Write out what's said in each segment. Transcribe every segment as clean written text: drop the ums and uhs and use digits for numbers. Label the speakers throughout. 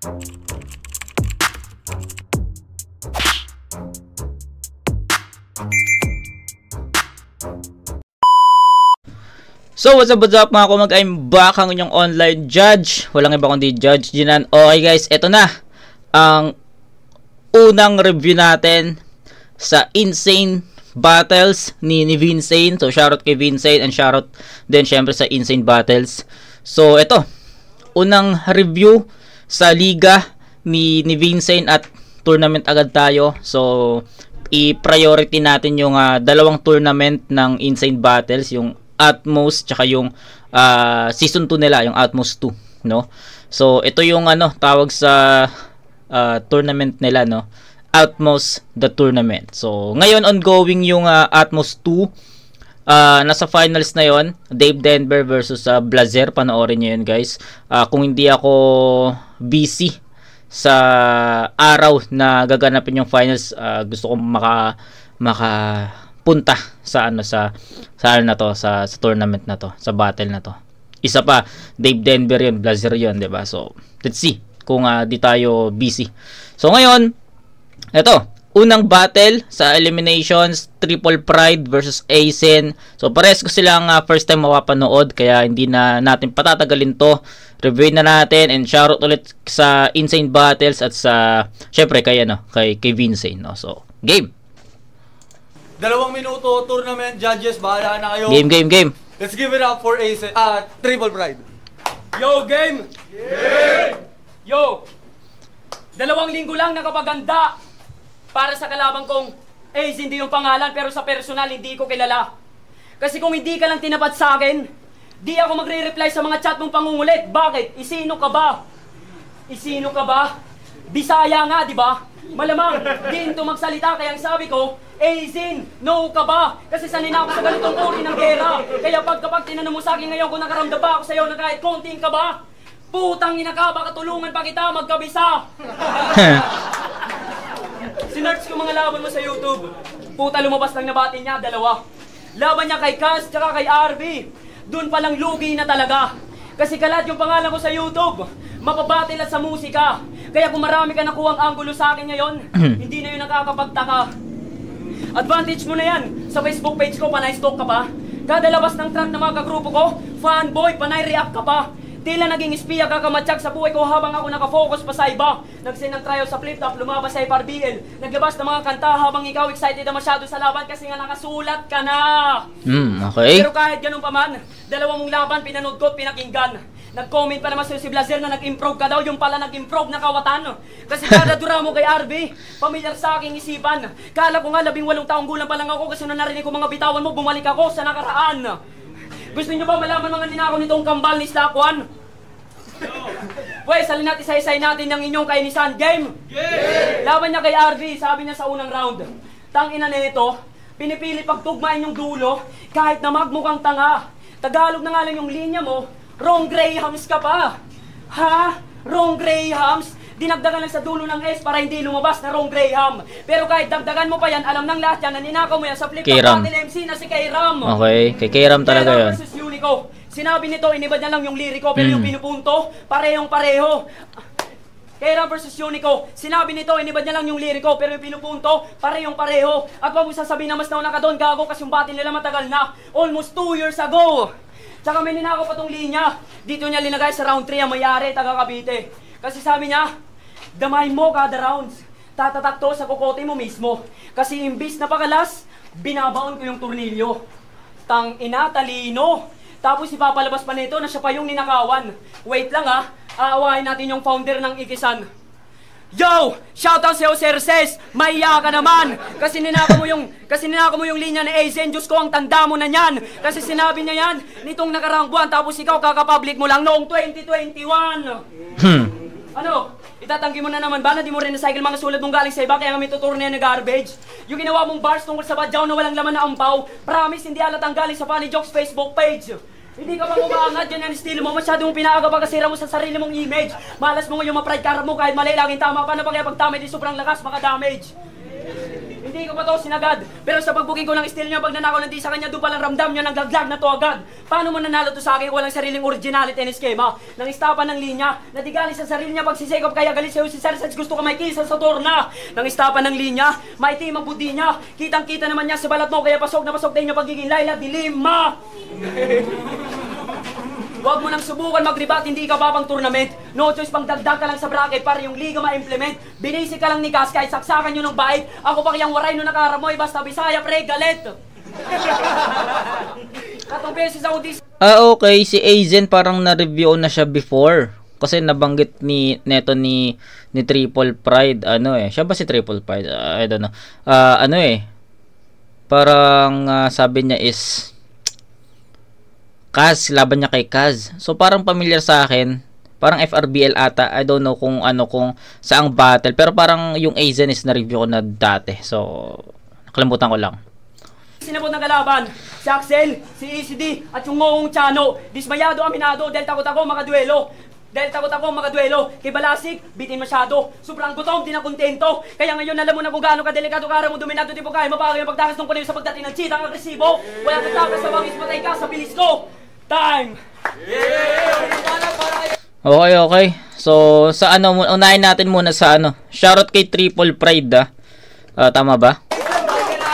Speaker 1: So what's up mga kumag, I'm back, ang inyong online judge. Walang iba kundi Judge Jinan. Okay guys, eto na ang unang review natin sa Insane Battles ni Vincent. So shoutout kay Vincent and shoutout din syempre sa Insane Battles. So eto, unang review sa liga ni Vincent at tournament agad tayo. So i-priority natin yung dalawang tournament ng Insane Battles, yung Utmost tsaka yung season 2 nila, yung Utmost 2, no? So ito yung tawag sa tournament nila, no? Utmost the tournament. So ngayon ongoing yung Utmost 2. Nasa finals na yon, Dave Denver versus Blazer. Panoorin niyo yun guys. Kung hindi ako busy sa araw na gaganapin yung finals, gusto ko makapunta sa sa tournament na to, sa battle na to. Isa pa, Dave Denver yun, Blazer yun, 'di ba? So let's see kung di tayo busy. So ngayon, eto, unang battle sa eliminations, Triple Pride versus Aizen. So pares ko silang first time mapapanood, kaya hindi na natin patatagalin to. Review na natin, and shoutout ulit sa Insane Battles at sa syempre kay Vincent, no? So game.
Speaker 2: 2 minuto tournament, judges, bahala na kayo.
Speaker 1: Game.
Speaker 2: Let's give it up for Triple Pride. Yo, game!
Speaker 3: Yeah! Yo! 2 linggo lang nakapaganda para sa kalabang kong Ace, hindi yung pangalan, pero sa personal hindi ko kilala. Kasi kung hindi ka lang tinapat sa akin, di ako magre-reply sa mga chat mong pangungulit. Bakit? Isino ka ba? Bisaya nga, di ba? Malamang, di ito magsalita, kaya ang sabi ko, Aizen, no ka ba? Kasi sanay na ako sa ganitong uri ng gera. Kaya kapag tinanong mo sa akin ngayon kung nakaramdam ba ako sa'yo na kahit konting ka ba? Putang ina ka, baka tulungan pa kita magkabisa. Sinearch ko mga laban mo sa YouTube. Puta, lumabas lang na bati niya, 2. Laban niya kay Cass, tsaka kay RB. Doon palang lugi na talaga. Kasi kalat yung pangalan ko sa YouTube. Mapabatil at sa musika. Kaya kung marami ka nakuhang anggulo sa akin ngayon, hindi na yun nakakapagtaka. Advantage mo na yan. Sa Facebook page ko, panay stalk ka pa. Kada labas ng track ng mga kagrupo ko, fanboy, panay react ka pa. Tila naging espiya kakamatsyag sa buhay ko habang ako nakafocus pa sa iba. Nag-send ng trial sa flip-top, lumabas sa FRBL. Naglabas ng mga kanta habang ikaw excited na masyado sa laban kasi nga nakasulat ka na.
Speaker 1: Okay.
Speaker 3: Pero kahit ganun pa man, 2 mong laban, pinanood ko at pinakinggan. Nag-comment pa naman si Blazer na nag-improve ka daw, yung pala nag-improve na kawatan. Kasi kada dura mo kay RB, pamilyar sa aking isipan. Kala ko nga 18 taong gulang pa lang ako kasi nung narinig ko mga bitawan mo, bumalik ako sa nakaraan. Gusto niyo ba malaman mga ninakaw nitong kambal ni Stakwan? Pwes, halin natin isa-isay natin ng inyong kainisan. Game! Laban niya kay RB, sabi niya sa unang round. Tangina na nito, pinipili pagtugmain yung dulo kahit na magmukhang tanga. Tagalog na nga lang yung linya mo, wrong Grahams ka pa. Ha? Wrong Grahams? Dinagdagan lang sa dulo ng S para hindi lumabas na wrong Graham. Pero kahit dagdagan mo pa yan, alam ng lahat yan na ninakaw mo yan sa flip-top battle MC na si Kairam.
Speaker 1: Okay, kay Kairam talaga yun.
Speaker 3: versus Unico. Sinabi nito, inibad niya lang yung liriko, pero yung pinupunto, parehong-pareho. Kairam versus Unico. Sinabi nito, inibad niya lang yung liriko, pero yung pinupunto, parehong-pareho. At wag mo sasabihin na mas nauna ka doon, gago, kasi yung battle nila matagal na. Almost 2 years ago. Tsaka may ninakaw pa tong linya. Dito niya linagay sa round 3 ang mayari, taga Cavite. Kasi sabi niya, damay mo kada rounds. Tatatak to sa kokote mo mismo. Kasi imbis na pakalas, binabaon ko yung turnilyo. Tang ina, talino. Tapos ipapalabas pa nito na siya pa yung ninakawan. Wait lang aawahin natin yung founder ng Ikisan. Yo! Shoutout sa'yo, Sir Ces! Maiya ka naman! Kasi ninako mo yung linya ni Aizen. Diyos ko, ang tanda mo na yan! Kasi sinabi niya yan nitong nakarang buwan, tapos ikaw kakapublic mo lang noong 2021! Ano? Itatanggi mo na naman ba na di mo rin na-cycle mga sulat mong galing sa iba kaya nga may tuturo na yan na garbage? Yung ginawa mong bars tungkol sa badyaw na walang laman na ampaw, promise hindi alatang galing sa Funny Jokes Facebook page. Hindi ka pa umaangat, yan ang estilo mo, masyado mong pinaaga pagkasira mo sa sarili mong image. Malas mo yung ma-pride car mo kahit mali laging tama pa na pag tama di sobrang lakas, maka-damage. Hindi ko pa to sinagad. Pero sa pagbuking ko ng steel niya, pag nanakaw ng di sa kanya, doon palang ramdam niya ng gaglag na to agad. Paano mo nanalo to sa akin? Walang sariling originality and eskema. Nang istapan ng linya, nadigali sa sarili niya pagsisikop, kaya galit sa'yo si Sarsage, gusto ka may kisa sa torna. Nang istapan ng linya, maitim ang budi niya. Kitang-kita naman niya sa balat mo, kaya pasok na pasok tayo niyo pagiging Laila Dilima. Huwag mo nang subukan mag-rebat, hindi ka babang tournament. No choice pang dagdag ka lang sa bracket para yung liga ma-implement. Binisi ka lang ni Gas kahit saksakan nyo ng bait. Ako pa kayang waray no nakaramoy, basta Bisaya pre, galit. Katong beses ako dis...
Speaker 1: Okay, si Aizen parang na-review na siya before. Kasi nabanggit ni Triple Pride, siya ba si Triple Pride? I don't know. Parang sabi niya is Kaz, laban niya kay Kaz. So parang familiar sa akin. Parang FRBL ata. I don't know kung saang battle. Pero parang yung Aizen is na-review ko na dati. So, nakalimutan ko lang.
Speaker 3: Sinabot ng kalaban, si Axel, si ECD, at yung Ngong Chano. Dismayado, aminado, dahil takot ako makaduelo. Kay Balasik, bitin masyado. Sobrang gutom, di na kontento. Kaya ngayon alam mo na kung gaano kadelikado kara mo dominado tipo kaya mapagay ang pagtakas ng puliw sa pagdating ng cheat ang agresibo. Wala kang takas sa bangis, patay ka sa bilis ko. Time!
Speaker 1: Okay. So, sa unahin natin muna sa Shoutout kay Triple Pride, tama ba?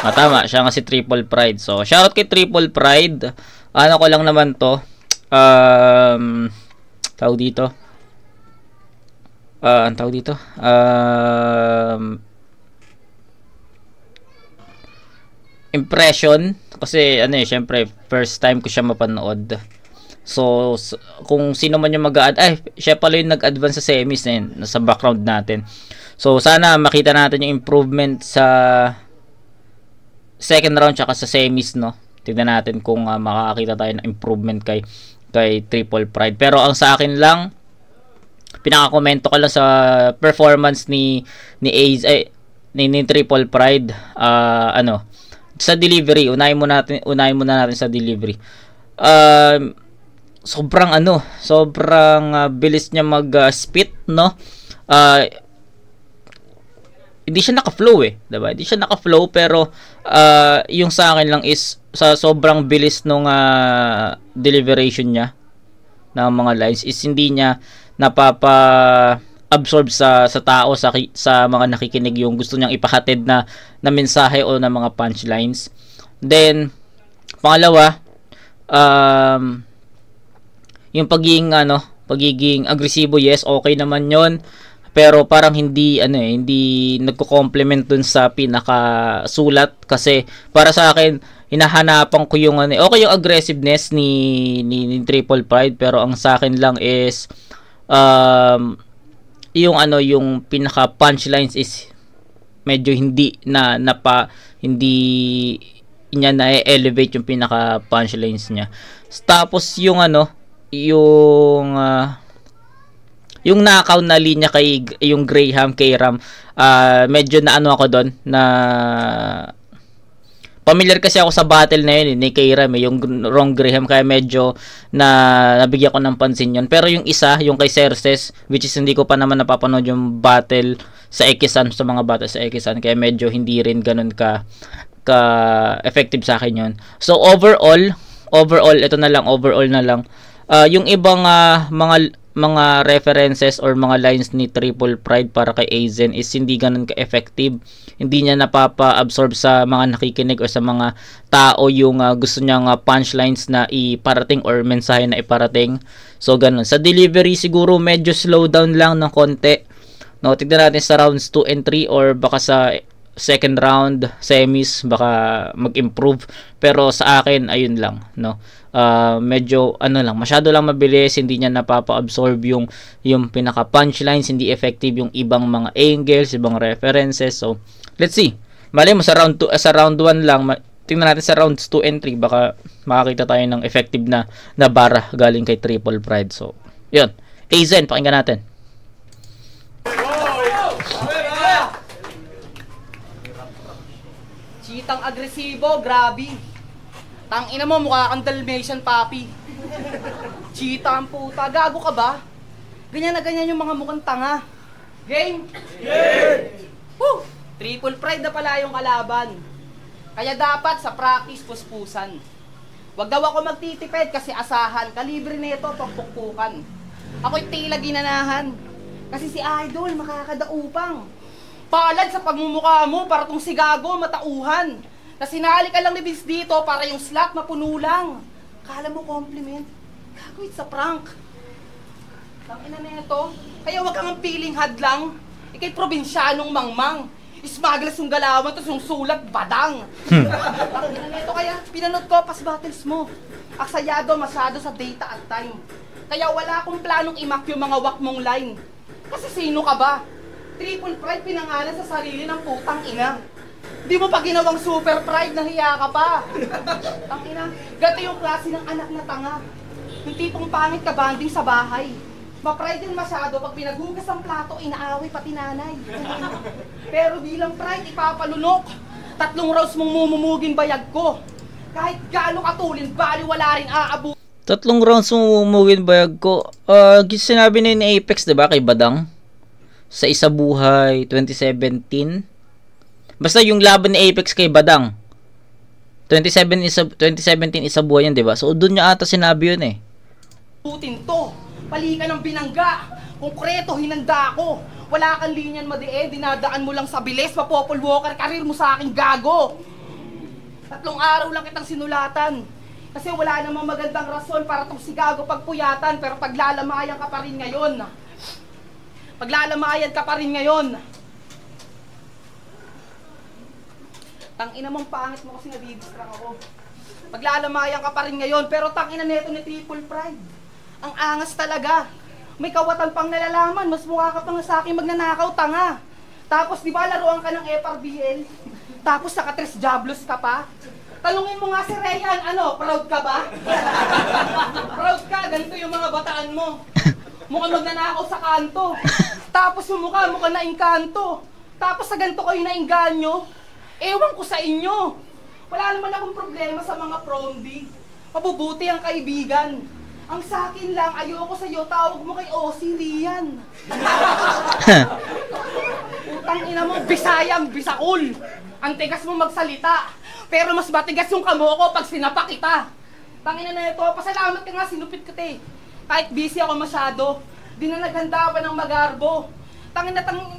Speaker 1: Tama, siya nga si Triple Pride. So, shoutout kay Triple Pride. Ko lang naman to. Tawag dito. Impression. Kasi, syempre, first time ko siya mapanood. So, kung sino man yung siya pala yung nag-advance sa semis na sa background natin. So, sana makita natin yung improvement sa second round tsaka sa semis, no? Tignan natin kung makakakita tayo ng improvement kay Triple Pride. Pero ang sa akin lang, pinaka-komento ko lang sa performance ni Triple Pride, sa delivery. Unahin muna natin sa delivery. Sobrang bilis niya mag-spit, no? Hindi siya naka-flow diba? Hindi siya naka-flow, pero yung sa akin lang is sa sobrang bilis nung deliberation niya ng mga lines is hindi niya napapa-absorb sa tao, sa mga nakikinig yung gusto niyang ipahatid na mensahe o na mga punchlines. Then pangalawa, yung pagiging agresibo, yes, okay naman yon. Pero parang hindi nagko-complement dun sa pinakasulat, kasi para sa akin hinahanapan ko yung okay yung aggressiveness ni Triple Pride, pero ang sa akin lang is yung pinaka punchlines is medyo hindi niya na-elevate yung pinaka punchlines niya. Tapos yung knockout na linya kay yung Graham kay Ram, medyo na ako doon, na familiar kasi ako sa battle na yun ni kay Ram, yung wrong Graham, kaya medyo nabigyan ko ng pansin yun. Pero yung isa, yung kay Cerces, which is hindi ko pa naman napapanood yung battle sa Ekisan, sa mga battle sa Ekisan, kaya medyo hindi rin ganun ka effective sa akin yun. So overall ito na lang, yung ibang mga references or mga lines ni Triple Pride para kay Aizen is hindi ganun ka-effective. Hindi niya napapa-absorb sa mga nakikinig o sa mga tao yung gusto niyang punchlines na iparating or mensahe na iparating. So ganun. Sa delivery siguro medyo slow down lang ng konti. No, tignan natin sa rounds 2 and 3 or baka sa second round semis baka mag-improve. Pero sa akin ayun lang, no. Medyo masyado lang mabilis, hindi niya napapa-absorb yung pinaka punchlines, hindi effective yung ibang mga angles, ibang references. So let's see, mali mo sa round 1 lang, tingnan natin sa rounds 2 and 3 baka makakita tayo ng effective na bara galing kay Triple Pride. So yun, Aizen, pakinggan natin.
Speaker 4: Cheatang agresibo, grabe. Tangina mo, mukha kang Dalmatian papi. Cheetah ang puta. Gago ka ba? Ganyan na ganyan yung mga mukhang tanga. Game? Game! Woo! Triple Pride na pala yung kalaban. Kaya dapat sa practice puspusan. Wag daw ako magtitipid kasi asahan. Kalibre nito pagpukpukan. Ako'y tila ginanahan. Kasi si Idol makakadaupang. Palad sa pagmumukha mo para tong si Gago matauhan. Na sinali ka lang ni Vince dito para yung slot mapuno lang. Kala mo compliment? Gago, it's a prank. Tangina na ito. Kaya wag kang piling hadlang. Ikay probinsyanong mangmang. Ismaglas yung galawan, tapos yung sulat, badang. Tangina na ito, kaya pinanood ko pas battles mo. Aksayado masyado sa data at time. Kaya wala akong planong imak yung mga wak mong line. Kasi sino ka ba? Triple Pride pinangalan sa sarili ng putang ina. Di mo pa ginawang Super Pride, nahiya ka pa. Tangina, gato yung klase ng anak na tanga. Yung tipong pangit ka banding sa bahay. Ma-pride din masyado pag pinaghugas ang plato, inaaway pati nanay. Pero bilang pride, ipapalunok. 3 rounds mong mumumugin bayag ko. Kahit gaano katulin, bali wala rin aabu.
Speaker 1: 3 rounds mumumugin bayag ko. Sinabi na yun ni Apex, diba, kay Badang? Sa Isa Buhay 2017. Basta yung laban ni Apex kay Badang. 2017 Isa Buhay yan, diba? So, doon niya ata sinabi yun eh.
Speaker 4: Putin to. Palikan ng binangga. Konkreto, hinanda ako. Wala kang linyan madiin, dinadaan mo lang sa bilis. Mapopol walker, karir mo sa akin, gago. 3 araw lang kitang sinulatan. Kasi wala namang magandang rason para tong si Gago pagpuyatan. Pero paglalamayan ka pa rin ngayon. Paglalamayan ka pa rin ngayon. Tangina mong pangit mo kasi nadidistract ako. Paglalamayan ka pa rin ngayon. Pero tangina neto ni Triple Pride. Ang angas talaga. May kawatan pang nalalaman. Mas mukha ka pang sa akin magnanakaw, tanga. Tapos di ba laruan ka ng FRBL? Tapos naka 3 Diablos ka pa? Talungin mo nga si Rayhan, ano, proud ka ba? Proud ka, ganito yung mga bataan mo. Mukhang magnanakaw sa kanto. Tapos yung mukha na engkanto. Tapos sa ganito kayo nainganyo. Ewan ko sa inyo. Wala naman akong problema sa mga promdi. Mabubuti ang kaibigan. Ang sa akin lang, ayoko sa'yo, tawag mo kay Osi Lian. Utang ina mo, Bisayang, Bisakul. Ang tigas mo magsalita. Pero mas matigas yung kamo ko pag sinapa kita. Tangina na ito, pasalamat ka nga, sinupit ka te. Kahit busy ako masyado, di na naghanda pa ng magarbo.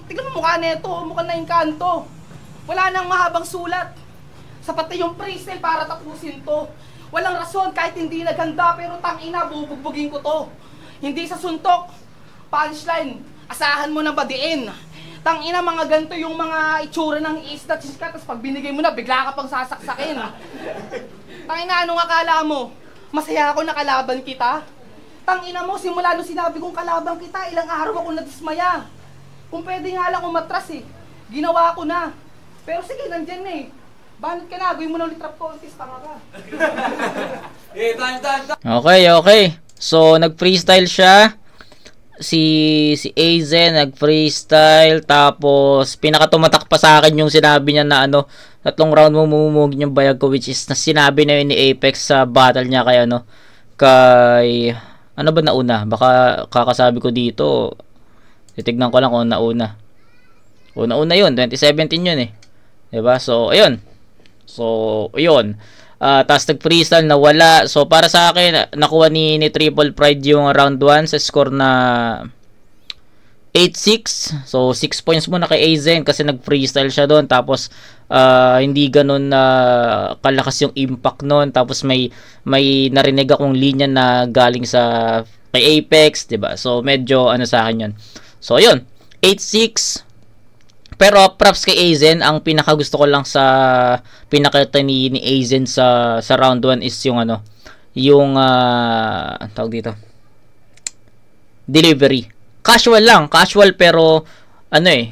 Speaker 4: Tignan mo mukha na ito, mukha na yung kanto. Wala nang mahabang sulat. Sapat na yung freestyle para tapusin to. Walang rason kahit hindi naghanda, pero tangina, bubugbugin ko to. Hindi sa suntok, punchline, asahan mo na badiin. Tangina, mga ganito yung mga itsura ng isda, chiska, tapos pag binigay mo na, bigla ka pang sasaksakin. Tangina, anong akala mo? Masaya ako nakalaban kita? Tangina mo, simula nung sinabi kong kalaban kita, ilang araw ako nadismaya. Kung pwede nga lang umatras eh, ginawa ko na. Pero sige, nandyan eh. Banat ka na, gawin mo na ulit trap contest, tanga ka.
Speaker 1: Okay. So, nag-freestyle siya. Si AZ nag-freestyle. Tapos, pinakatumatak pa sa akin yung sinabi niya na 3 round mo mumugin yung bayag ko, which is na sinabi na yun ni Apex sa battle niya kay ano ba nauna? Baka kakasabi ko dito. Titignan ko lang kung nauna. Una yun, 2017 yun eh. Diba? So, ayun. Tapos nag-freestyle na wala. So, para sa akin, nakuha ni Triple Pride yung round 1 sa score na 8-6. So, 6 points muna kay Aizen kasi nag-freestyle siya doon. Tapos, hindi ganun kalakas yung impact noon. Tapos, may narinig akong linya na galing sa kay Apex, diba? So, medyo sa akin yun. So, ayun. 8-6. Pero props kay Aizen, ang pinakagusto ko lang sa pinakita ni Aizen sa round 1 is yung tawag dito, delivery. Casual pero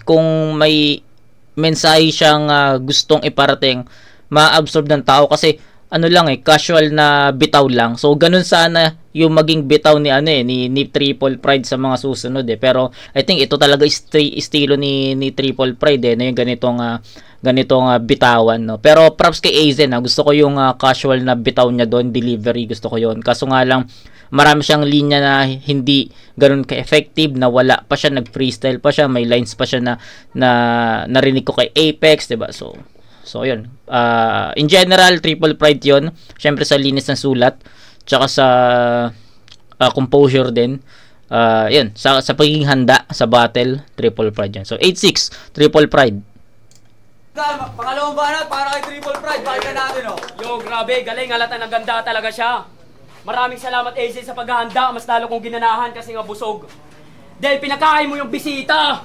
Speaker 1: kung may mensahe siyang gustong iparating, ma-absorb ng tao kasi casual na bitaw lang. So ganun sana yung maging bitaw ni ni Triple Pride sa mga susunod Pero I think ito talaga estilo ni Triple Pride na yung ganitong bitawan, no. Pero props kay Aizen, gusto ko yung casual na bitaw niya doon, delivery, gusto ko yon. Kaso nga lang marami siyang linya na hindi ganun ka-effective, na wala pa siya, nag-freestyle pa siya, may lines pa siya na narinig ko kay Apex, 'di ba? So yun. In general, Triple Pride 'yon. Syempre sa linis ng sulat, tsaka sa composure din. Yun, sa pagiging handa sa battle, Triple Pride 'yan. So 8-6, Triple Pride.
Speaker 2: Pangalawang banat para kay Triple Pride. Pakita natin, oh.
Speaker 3: Yo, grabe, galing, halata ng ganda talaga siya. Maraming salamat, AJ, sa paghahanda. Mas lalo kong ginanahan kasi nga busog. Dahil pinakain mo yung bisita.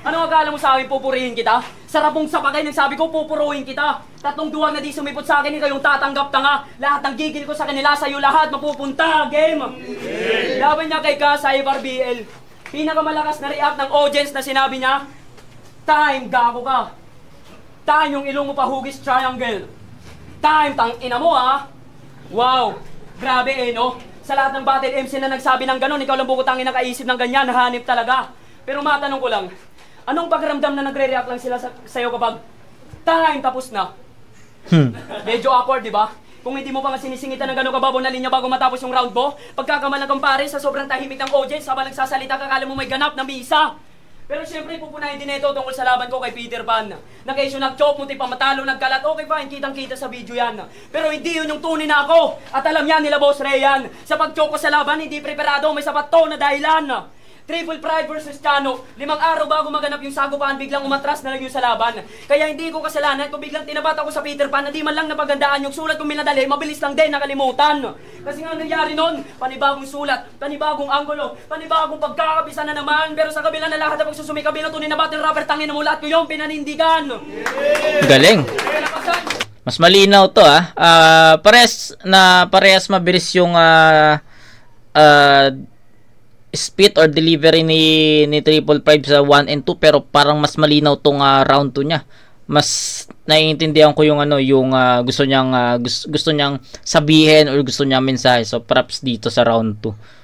Speaker 3: Ano akala mo sa akin, pupurihin kita? Sarapong sapagay, nagsabi ko, pupuruhin kita. Tatlong duwag na di sumipot sa akin, kayong tatanggap tanga. Lahat ng gigil ko sa kanila, sa'yo lahat mapupunta. Game! Laban niya kay Ka sa FRBL. Pinakamalakas na react ng audience na sinabi niya, time, gago ka. Time, yung ilong mo pahugis, triangle. Time, tang ina mo, ha? Wow! Grabe, no? Sa lahat ng battle MC na nagsabi ng ganon, ikaw lang bukutangin nakaisip ng ganyan, nahanip talaga. Pero matanong ko lang, anong pakiramdam na nagre-react lang sila sa'yo kapag time tapos na? Medyo awkward, di ba? Kung hindi mo pa nga sinisingitan ng gano'ng kababaw na linya bago matapos yung round mo, pagkakamalang kang pare sa sobrang tahimik ng audience, habang nagsasalita kakala mo may ganap na misa. Pero syempre, pupunahin din ito tungkol sa laban ko kay Peter Pan. Na kayo nag-choke, munti pa matalo, nagkalat, okay fine, kitang-kita sa video yan. Pero hindi yun yung tunay na ako. At alam yan nila Boss Rayan. Sa pag-choke ko sa laban, hindi preparado, may sapat to na dahilan. Triple Pride versus Chano. 5 araw bago maganap yung sagupaan, biglang umatras na lang yung sa laban. Kaya hindi ko kasalanan kung biglang tinapat ako sa Peter Pan na di man lang napagandaan yung sulat kong minadali, mabilis lang din nakalimutan. Kasi nga nangyari nun, panibagong sulat, panibagong anggulo, panibagong pagkakabisa na naman. Pero sa kabila na lahat na pagsusumikabi ng tunay na battle rapper, tangin na mulat ko yung pinanindigan.
Speaker 1: Galing. Mas malinaw to, parehas mabilis yung speed or delivery ni Triple Pride sa 1 and 2, pero parang mas malinaw tong round 2 niya. Mas naiintindihan ko yung gusto niyang sabihin or gusto niyang mensahe. So props dito sa round 2.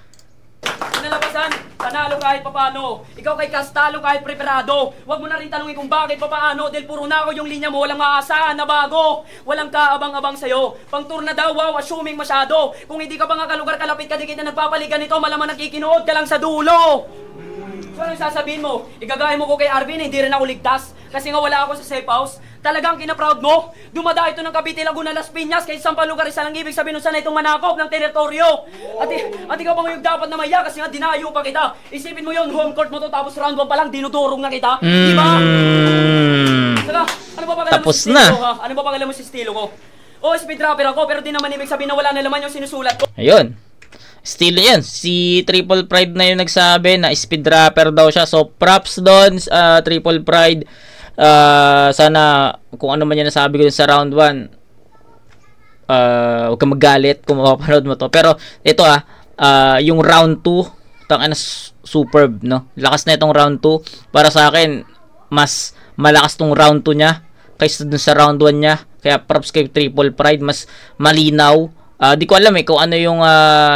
Speaker 1: Nalabasan, panalo kahit papaano. Ikaw kay Castalo kahit preparado. Huwag mo na rin tanungin kung bakit papaano, dahil puro na ako yung linya mo, walang maasahan na bago. Walang kaabang-abang sa'yo. Pang tour na daw, wow, assuming masyado. Kung hindi ka pa nga kalugar kalapit ka, di kita nagpapaligan nito, malaman nakikinood ka lang sa dulo. So anong sasabihin mo? Igagaya mo ko kay Arvin, hindi rin ako ligtas. Kasi nga wala ako sa safe house. Talagang kinaproud mo? Dumada ito ng Cavite, Laguna, Las Piñas, kahit isang lugar, isa lang ibig sabihin na itong manakop ng teritoryo. At ikaw pa ngayon dapat na maya kasi nga dinayo pa kita. Isipin mo yon, home court mo to, tapos round 1 pa lang, dinudurong na kita. Diba? Saka, ano ba pangalan mo sa estilo, ha? Ano ba pangalan mo sa estilo ko? Oh, speed rapper ako, pero di naman ibig sabihin na wala na laman yung sinusulat ko. Ayun. Estilo yan. Si Triple Pride na yung nagsabi na speed rapper daw siya. So, props doon, Triple Pride. Sana kung ano man yan nasabi ko sa round 1, huwag kang magalit kung mapapanood mo to. Pero ito yung round 2, tangina superb, no? Lakas na itong round 2. Para sa akin, mas malakas tong round 2 niya kaysa dun sa round 1 niya. Kaya props kay Triple Pride, mas malinaw. Di ko alam kung ano yung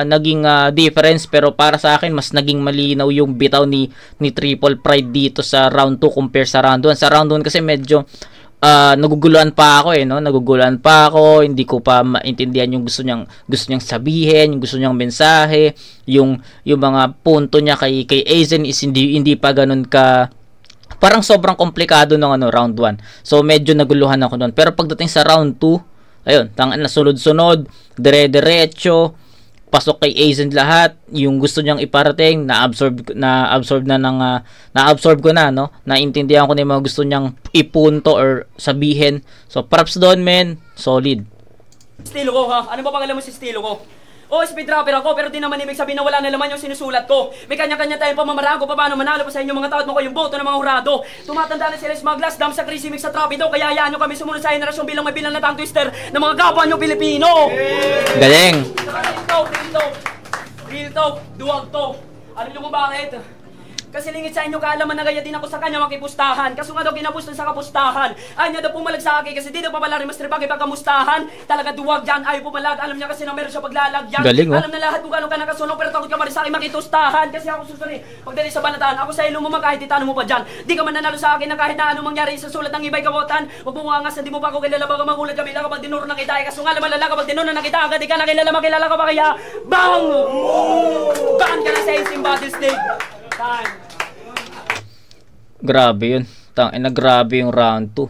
Speaker 1: naging difference, pero para sa akin mas naging malinaw yung bitaw ni Triple Pride dito sa round 2 compare sa round 1. Sa round 1 kasi medyo naguguluhan pa ako no? Naguguluhan pa ako, hindi ko pa maintindihan yung gusto niyang sabihin, yung gusto niyang mensahe, yung mga punto niya kay Aizen is hindi pa ganun ka, parang sobrang komplikado ng round 1. So medyo naguluhan ako doon. Pero pagdating sa round 2, ayun, na sunod-sunod, dire-diretso, pasok kay Aizen lahat, yung gusto niyang iparating, na-absorb ko na, no? Naintindihan ko na yung mga gusto niyang ipunto or sabihin. So, props doon, men. Solid. Estilo ko, ha? Ano ba pangalan mo sa estilo ko? Oh, speed rapper ako, pero di naman ibig sabihin na wala na laman yung sinusulat ko. May kanya-kanya tayong pamamaraan ko paano manalo pa sa inyo mga tao at mo yung boto ng mga hurado. Tumatanda na sila smugglers, dam sa crazy mix sa trapido, kaya hayaan nyo kami sumunod sa henerasyon bilang may bilang na tongue twister ng mga kapwa nyo Pilipino. Galing! Real talk, duwag to. Alam nyo kung bakit?
Speaker 3: Kasi lingit sa inyo kaalaman na gaya din ako sa kanya makipustahan. Kaso nga daw kinapustan sa kapustahan. Ayaw niya daw pumalag sa akin kasi di daw papala rin mas tripag ipagkamustahan. Talaga duwag dyan, ayaw pumalag. Alam niya kasi na meron siya paglalagyan.
Speaker 1: Galing, oh.
Speaker 3: Alam na lahat kung gano'n ka nakasunong pero takot ka pa rin sa akin makitustahan. Kasi ako susuri, pagdali sa banataan, ako sa ilo mo kahit itano mo pa dyan. Di ka man nanalo sa akin na kahit na anong mangyari sa sulat ng iba'y kawotan. Huwag mo angas na di mo pa ako kilala baka magulat kabila kapag dinuro na kita. Kaso nga naman lala kapag dinuro na kita agad di ka na kilala makilala ka pa kaya bang! Bang ka na sa isang battle stage. Time.
Speaker 1: Grabe yun. Tangina, grabe yung round 2.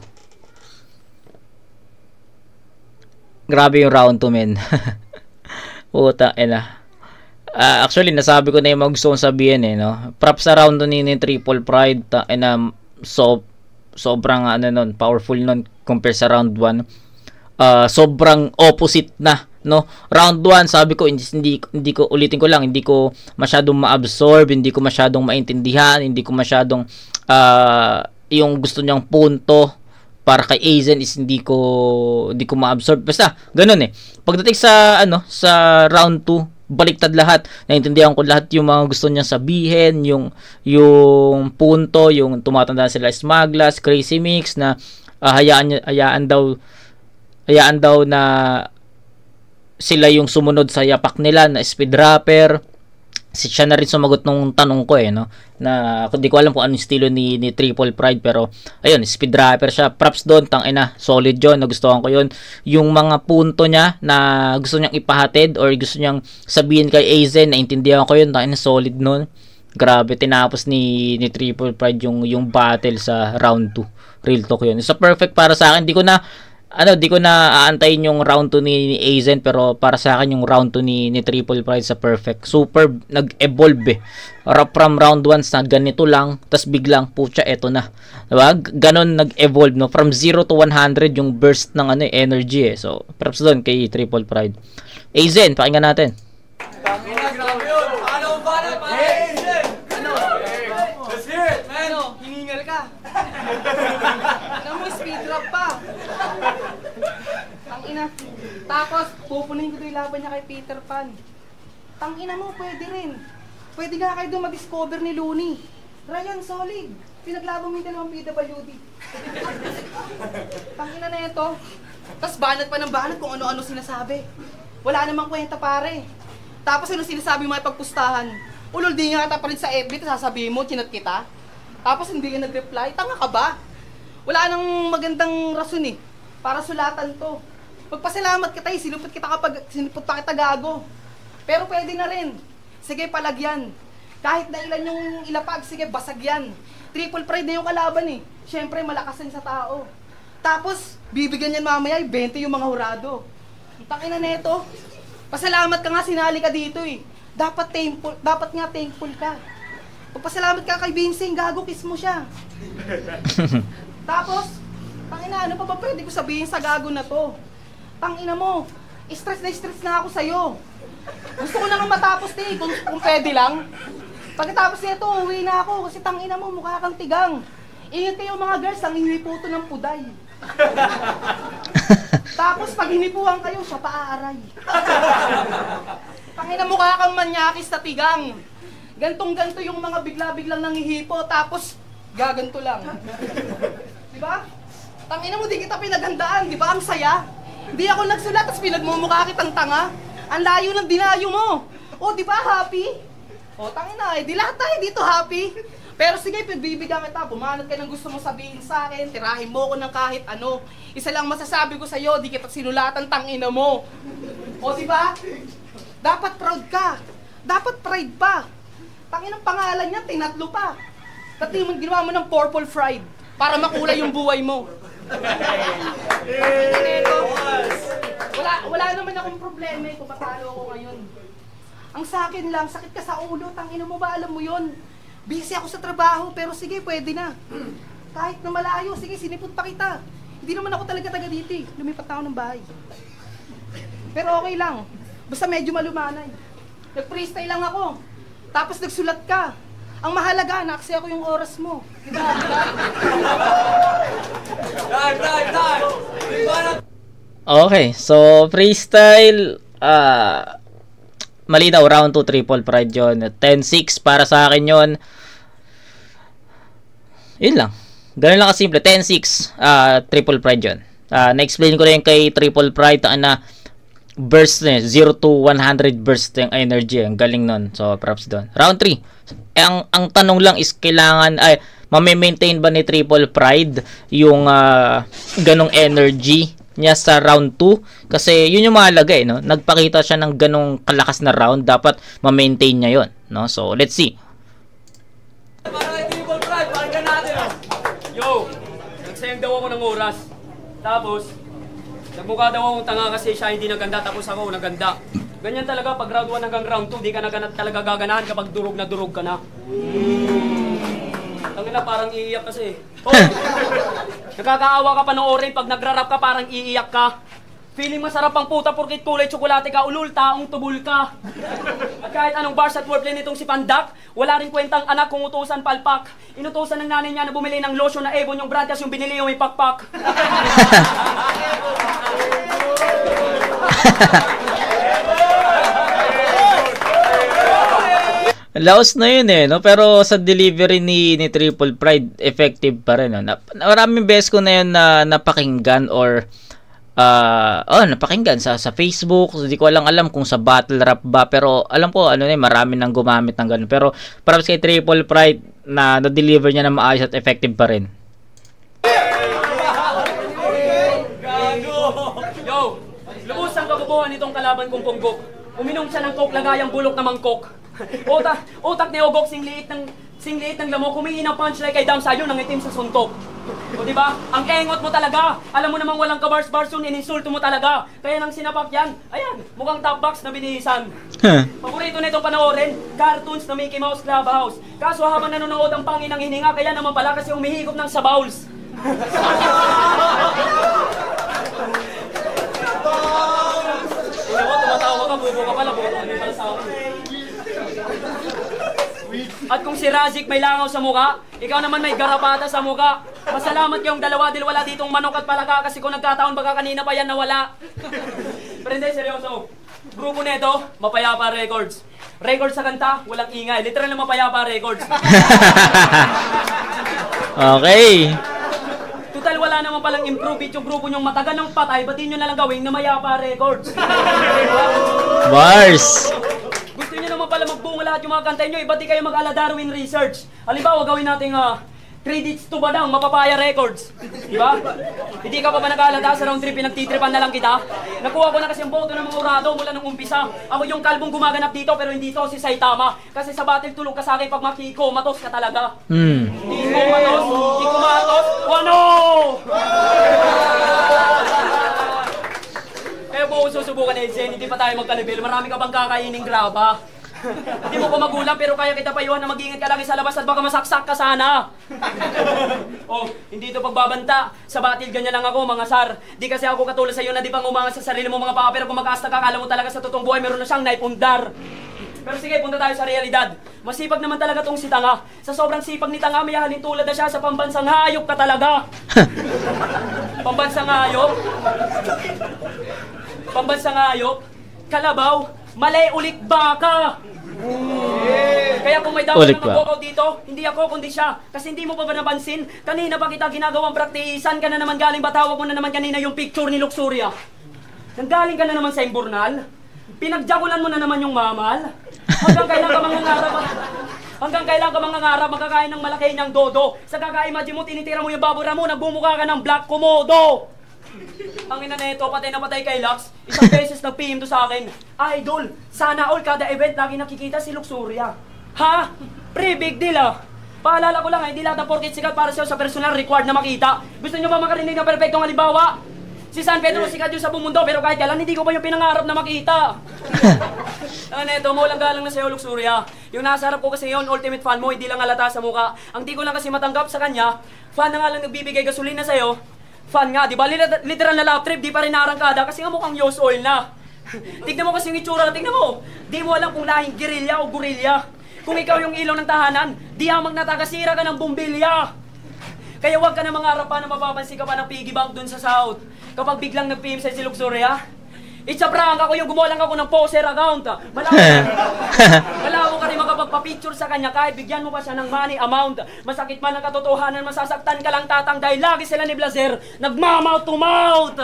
Speaker 1: Grabe yung round 2, men. Puta, actually, nasabi ko na yung mga gusto kong sabihin, no? Props sa round 2 ni Triple Pride. Sobrang, powerful nun compare sa round 1. Sobrang opposite na, no? Round 1, sabi ko, hindi ko, ulitin ko lang, hindi ko masyadong ma-absorb, hindi ko masyadong maintindihan, hindi ko masyadong yung gusto niyang punto para kay Aizen is hindi ko ma-absorb. Basta ganun pagdating sa sa round 2, baliktad lahat. Naintindihan ko lahat yung mga gusto niyang sabihin, yung punto, yung tumatanda sila Smaglas, Crazy Mix na hayaan daw na sila yung sumunod sa yapak nila na speed rapper. Siya na rin sumagot nung tanong ko no, na hindi ko alam kung anong estilo ni Triple Pride pero ayun, speed rapper siya. Props doon, tangina, solid yun, nagustuhan ko yun. Yung mga punto niya na gusto niyang ipahatid or gusto niyang sabihin kay Aizen, naintindihan ko yun, tangina, solid nun. Grabe, tinapos ni Triple Pride yung battle sa round 2. Real talk yun. It's a perfect para sa akin. Di ko na aantayin yung round 2 ni Aizen pero para sa akin yung round 2 ni Triple Pride sa perfect. Super nag-evolve from round 1 na ganito lang, tas biglang putya eto na. Diba? Ganon nag-evolve no, from 0 to 100 yung burst ng energy So, props doon kay Triple Pride. Aizen, pakinggan natin.
Speaker 2: Grabe yun. Paano ba na? Aizen! Let's hear it, man.
Speaker 4: Hiningal ka. Mo speed drop pa. Tangina. Tapos, pupunin ko yung laban niya kay Peter Pan. Tangina mo, pwede rin. Pwede nga kayo doon mag-discover ni Looney. Ryan, solid. Pinaglaban mo yung dalawang PWD. Tangina na ito. Tapos banat pa ng banat kung ano-ano sinasabi. Wala namang kwenta pare. Tapos ano sinasabi mo ay pagpustahan? Ulol, di nga pa rin sa FB, sasabihin mo, chinat kita. Tapos hindi ka nag-reply. Tanga ka ba? Wala nang magandang rason para sulatan to. Magpasalamat kita sinipot pa kita gago. Pero pwede na rin. Sige, palagyan. Kahit na ilan yung ilapag, sige, basag yan. Triple Pride na yung kalaban Siyempre, malakas yan sa tao. Tapos, bibigyan yan mamaya, 20 yung mga hurado. Takina neto. Pasalamat ka nga, sinali ka dito Dapat nga thankful ka. Pagpasalamat ka kay Vincent, gago, kiss mo siya. Tapos, tangina, ano pa ba pwede ko sabihin sa gago na to? Tangina mo, stress na ako sa'yo. Gusto ko nang matapos kung pwede lang. Pagkatapos nito, uwi na ako kasi tangina mo, mukha kang tigang. Ingat kayo mga girls, ang hiniputo ng puday. Tapos pag hinipuhan kayo, siya paaaray. Tangina, mukha kang manyakis na tigang. Gantong-ganto yung mga bigla-biglang nangihipo, tapos gaganto lang. Diba? Tangina mo, di kita pinaghandaan, diba? Ang saya. Di ako nagsulat, tapos pinagmumukha kitang tanga. Ang layo ng dinayo mo. O, diba, happy? O, tangina, di lahat tayo dito happy. Pero sige, pagbibigyan kita, bumanat ka ng gusto mo sabihin sa akin, tirahin mo ko ng kahit ano. Isa lang masasabi ko sa'yo, di kita sinulatan, tangina mo. O, diba? Dapat proud ka. Dapat pride pa. Tangina ng pangalan niya, tinatlo pa. Pati mo ginawa mo ng purple fried para makulay yung buhay mo. Wala naman akong problema kung patalo ako ngayon. Ang sa akin lang, sakit ka sa ulo, tangina mo ba, alam mo yon? Busy ako sa trabaho, pero sige, pwede na. Kahit na malayo, sige, sinipot pa kita. Hindi naman ako talaga taga dito, lumipat ako ng bahay. Pero okay lang, basta medyo malumanay. Nag-freestyle lang ako, tapos nagsulat ka. Ang mahalaga, naaksaya ko yung oras mo.
Speaker 1: Okay, so freestyle, malinaw, round 2 Triple Pride yun. 10-6 para sa akin yun. Yun lang. Ganun lang kasimple. 10-6. Triple pride yun. Na-explain ko na yung kay triple pride. Na burst na 0 to 100 burst yung energy. Ang galing nun. So, props doon. Round 3. Ang tanong lang is kailangan, mame-maintain ba ni triple pride yung ganong energy niya sa round 2? Kasi yun yung mahalaga no? Nagpakita siya ng ganong kalakas na round. Dapat ma-maintain niya yun. No? So, let's see.
Speaker 3: Yo, nagsayang daw ako ng oras. Tapos, nagmukha daw akong tanga kasi siya hindi naganda, tapos ako naganda. Ganyan talaga pag round 1 hanggang round 2, di ka na talaga gaganahan kapag durog ka na. Tangina, parang iiyak kasi. Oh! Nakakaawa ka panoorin pag nagra-rap ka, parang iiyak ka. Feeling masarap ang puta porkit kulay tsokolate ka, ulul, taong tubul ka. At kahit anong bars at wordplay nitong si Pandak, wala rin kwentang anak kung utusan palpak. Inutusan ng nanay niya na bumili ng lotion na Ebon yung brand kasi yung binili yung may pakpak.
Speaker 1: Laos na yun no? Pero sa delivery ni Triple Pride, effective pa rin. No? Maraming beses ko na yun na napakinggan or napakinggan sa Facebook. Hindi ko alam kung sa battle rap ba, pero alam ko marami nang gumamit ng ganun. Pero props kay Triple Pride na na-deliver niya na maayos at effective pa rin.
Speaker 3: Yo, lubos ang kabubuhan nitong kalaban kong punggok. Uminom siya ng coke, lagayang bulok na mangkok. Utak ni Ogok, singliit ng lamok, humingi ng punchline kay Dam Sayo ng itim sa suntok. O diba? Ang engot mo talaga. Alam mo namang walang kabars-bars yun, ininsulto mo talaga. Kaya nang sinapak yan, ayan, mukhang top box na binihisan. Paborito na itong panoorin, cartoons na Mickey Mouse Clubhouse. Kaso habang nanonood ang pangin ng hininga, kaya naman pala kasi umihigop ng sabawls. Tumatawa ka, bubo ka pala, bubo ka pala sa akin. At kung si Razik may langaw sa muka, ikaw naman may garapata sa muka. Pasalamat kayong dalawa dahil wala ditong manok at palaka kasi kung nagkataon baka kanina pa yan nawala. Pero hindi, seryoso. Grupo nito, Mapayapa Records. Records sa kanta, walang ingay. Literal na Mapayapa Records.
Speaker 1: Okay.
Speaker 3: Total wala naman palang improve yung grupo nyong matagal ng patay, ba't di nyo nalang gawing na Mayapa Records?
Speaker 1: Bars.
Speaker 3: Gusto nyo naman pala magbunga lahat yung mga kanta nyo, ba't di kayo mag-ala Darwin Research? Halimbawa, gawin natin credits to Badang, Mapapaya Records. Diba? Hindi ka pa ba nag-alata sa round 3, pinagtitripan na lang kita? Nakuha ko na kasi ang boto ng mga urado mula nung umpisa. Ako yung kalbong gumaganap dito, pero hindi to si Saitama. Kasi sa battle tulog ka sa akin pag makiko, matos ka talaga. Hindi ko matos, hindi ko matos. Ano? Kaya po susubukan na Zen, hindi pa tayo magkalibel. Marami ka bang kakaining graba? Hindi mo ko magulang pero kaya kita payuhan na mag-ingat ka lagi sa labas at baka masaksak ka sana. Oh, hindi ito pagbabanta. Sa batil ganyan lang ako, mga sar. Di kasi ako katulad sa iyo na di pang umangas sa sarili mo mga paa, pero kung mag-asta ka, akala mo talaga sa totoong buhay meron na siyang naipundar. Pero sige, punta tayo sa realidad. Masipag naman talaga tong si Tanga. Sa sobrang sipag ni Tanga, may halin tulad na siya sa pambansang hayop ka talaga. Pambansang hayop? Pambansang hayop? Kalabaw? Mali, ulit baka! Kaya kung may dapat na mag-walkout dito, hindi ako kundi siya. Kasi hindi mo pa ba napansin? Kanina pa kita ginagawang praktisan ka na naman galing, batawag mo na naman kanina yung picture ni Luxuria. Nanggaling ka na naman sa imburnal? Pinagjakulan mo na naman yung mamal? Hanggang kailan ka mangangarap? Hanggang kailan ka mangangarap magkakain ng malaki niyang dodo? Sa kaka-imagine mo, tinitira mo yung babura mo, nagbumuka ka ng Black Komodo! Ang ina neto, patay na patay kay Lux. Isang beses nag-PM to sa akin. Idol, sana all kada event lagi nakikita si Luxuria. Ha? Pre, big deal Paalala ko lang hindi lahat ng porkit sikat para sa'yo sa personal required na makita. Gusto nyo ba makarinig ng perfectong halimbawa? Si San Pedro sikat yun sa buong mundo pero kahit kailan hindi ko pa yung pinangarap na makita. Ang neto, maulang galang na sa'yo Luxuria. Yung nasa harap ko kasi yun, ultimate fan mo, hindi lang halata sa muka. Ang di ko lang kasi matanggap sa kanya, fan na nga lang nagbibigay gasolina sa'yo. Fan nga, di ba? Literal na love trip, di pa rin narangkada kasi nga mukhang Yos oil na. Tignan mo kasi yung itsura, tignan mo. Di mo alam kung lahing gerilya o gorilla. Kung ikaw yung ilaw ng tahanan, di hamang natagasira ka ng bumbilya. Kaya huwag ka na mangarap pa na mapapansin ka pa ng piggy bank dun sa South. Kapag biglang nag-PM sa si Luxuria, it's a prank ako yung gumawa lang ako ng poser account. Malabo ka rin makapagpapalala. magpa-picture sa kanya kahit bigyan mo pa siya ng money amount. Masakit man ang katotohanan, masasaktan ka lang tatang dahil lagi sila ni Blazer nagmamouth to mouth.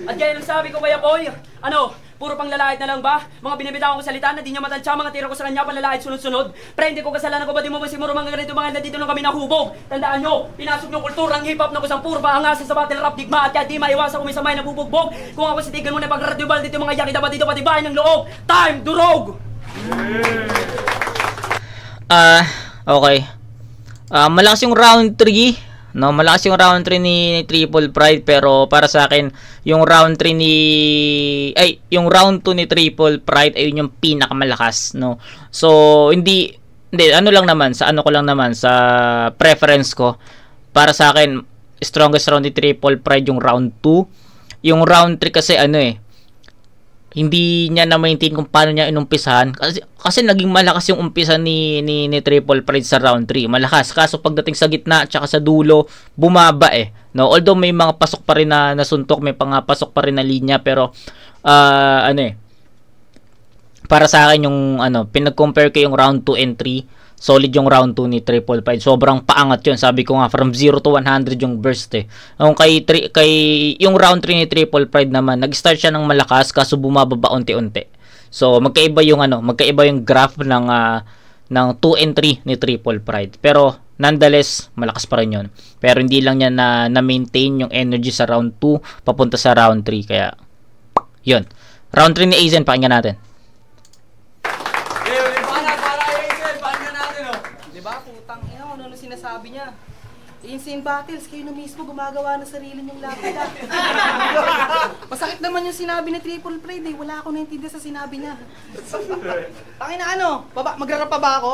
Speaker 3: At kaya sabi ko kaya Boy, ano, puro pang lalait na lang ba? Mga binibitawan ko salita na di niya matansya, mga tira ko sa kanya panlalait sunod-sunod. Pre, hindi ko kasalanan ko ba di mo ba siguro mga ganito mga dito lang kami nahubog. Tandaan nyo, pinasok yung kulturang hip-hop na kusang puro paangasa sa battle rap digma at kaya di maiwasan kung may samay na bubugbog. Kung ako si Tigil mo na pag-radibal dito mga yaki dapat dito pati bahay ng loob. Time, durog!
Speaker 1: Okay. Malakas yung round 3. No, malakas yung round 3 ni Triple Pride pero para sa akin yung round 3 ni yung round 2 ni Triple Pride ayun yung pinakamalakas, no. So hindi ano lang naman sa ano ko lang naman sa preference ko. Para sa akin strongest round ni Triple Pride yung round 2. Yung round 3 kasi hindi niya na-maintain kung paano niya inumpisahan kasi naging malakas yung umpisa ni Triple Pride sa round 3. Malakas kaso pagdating sa gitna at saka sa dulo bumaba no. Although may mga pasok pa rin na nasuntok, may pasok pa rin na linya pero para sa akin yung pinag-compare ko yung round 2 and 3, solid yung round 2 ni Triple Pride. Sobrang paangat yun. Sabi ko nga from 0 to 100 yung burst Yung yung round 3 ni Triple Pride naman, nag-start siya ng malakas kaso bumababa unti-unti. So magkaiba yung graph ng 2 and 3 ni Triple Pride. Pero nonetheless, malakas pa rin yun. Pero hindi lang niya na-maintain yung energy sa round 2 papunta sa round 3. Kaya yun. Round 3 ni Aizen, pakinggan natin.
Speaker 4: Sinasabi niya, insane battles, kayo na mismo gumagawa ng sarili niyong lapida. Masakit naman yung sinabi ni Triple Pride wala akong naintindihan sa sinabi niya. Tangin na magrarap pa ba ako?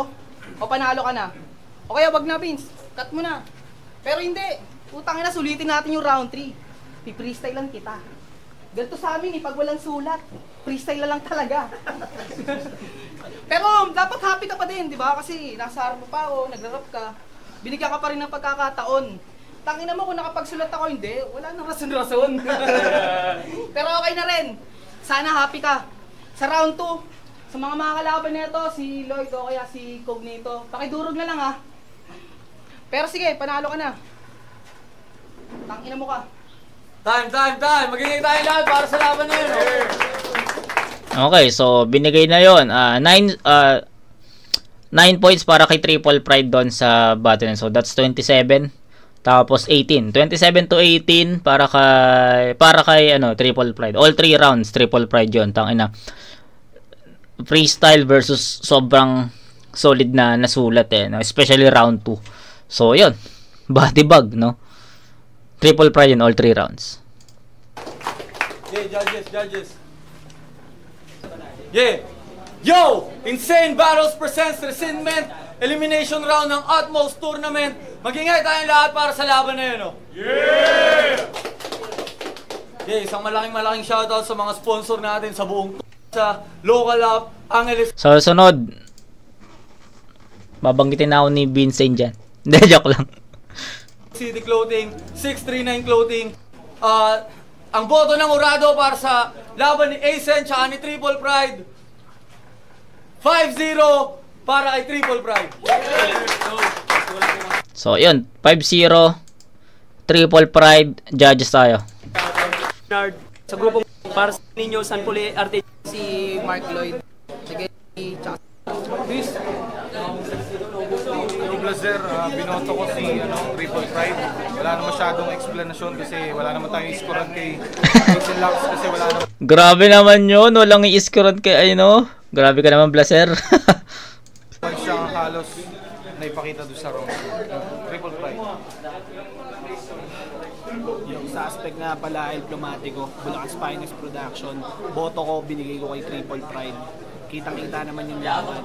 Speaker 4: O panalo ka na? O kaya wag na Vince, cut mo na. Pero hindi, utangin na sulitin natin yung round 3. Pi-freestyle lang kita. Ganito sa amin pag walang sulat, freestyle lang talaga. Pero dapat happy ka pa din, di ba? Kasi nasa harap mo pa nagrarap ka. Binigyan ka pa rin ng pagkakataon. Tangina mo kung nakapagsulat ako, hindi. Wala nang rason-rason. Pero okay na rin. Sana happy ka. Sa round 2, sa mga kalaban nito, si Lloyd o kaya si Cognito, pakidurog na lang Pero sige, panalo ka na. Tangina mo ka.
Speaker 2: Time! Magiging tayo lahat para sa laban na yun.
Speaker 1: Okay, so binigay na yon. 9 points para kay Triple Pride doon sa battle. So that's 27. Tapos 18. 27 to 18 para kay Triple Pride. All 3 rounds Triple Pride 'yon. Tangina. Freestyle versus sobrang solid na nasulat no? Especially round 2. So 'yon. Body bag, no. Triple Pride in all 3 rounds.
Speaker 2: Yeah, judges. Yeah. Yo! Insane Battles presents Resentment Elimination Round ng Utmost Tournament. Mag-ingay tayong lahat para sa laban na yun, Yeah! Yeah, isang malaking shoutout sa mga sponsor natin sa buong sa local app, Angeles.
Speaker 1: So, sunod. Babanggitin na ako ni Vincent dyan. Hindi, joke lang.
Speaker 2: City Clothing, 639 Clothing. Ang boto ng Urado para sa laban ni Aizen tsaka ni Triple Pride. 5-0 para kay Triple Pride.
Speaker 1: So, yun. 5-0. Triple Pride. Judges tayo.
Speaker 3: Sa grupo para sa ninyo, San Puli, Arte.
Speaker 4: Si Mark Lloyd. Sige, tsaka
Speaker 5: Blazer, binoto ko si Triple Pride. Wala na masyadong explanation kasi wala naman tayong iskoran kay Aizen Lux kasi wala naman.
Speaker 1: Grabe naman yun. Walang i-iskoran kay Grabe ka naman, Blazer.
Speaker 5: Siyang halos na ipakita doon sa round. Triple Pride.
Speaker 6: Yung sa aspect nga pala diplomatiko, Bulacan Spinix Production, boto ko binigay ko kay Triple Pride. Kitang-kita naman yung laban.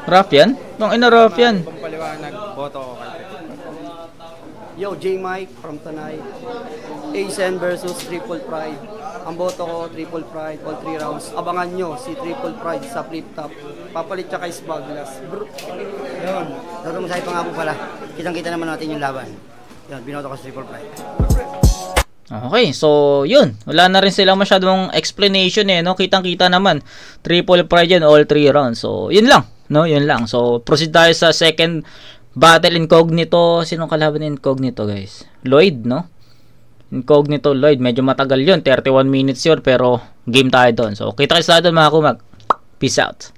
Speaker 1: Rough yan? Bang rough yan.
Speaker 5: Ibang paliwanag, boto ko kay Triple Pride.
Speaker 7: Yo, J-Mike from Tanay. Aizen versus Triple Pride. Ang boto ko, Triple Pride, all 3 rounds. Abangan nyo si Triple Pride sa flip top. Papalit siya kay Spaglas. Yun. Dato mo sa pangako pala. Kitang-kita naman natin yung laban. Yun, binoto ko si Triple Pride.
Speaker 1: Okay, so yun. Wala na rin silang masyadong explanation no? Kitang-kita naman. Triple pride yan, all 3 rounds. So, yun lang. No, yun lang. So, proceed tayo sa second battle. Incognito. Sinong kalaban ni Incognito, guys? Lloyd, no? Incognito Lloyd. Medyo matagal yun. 31 minutes yun. Pero, game tayo doon. So, kita kayo sa doon mga kumag. Peace out.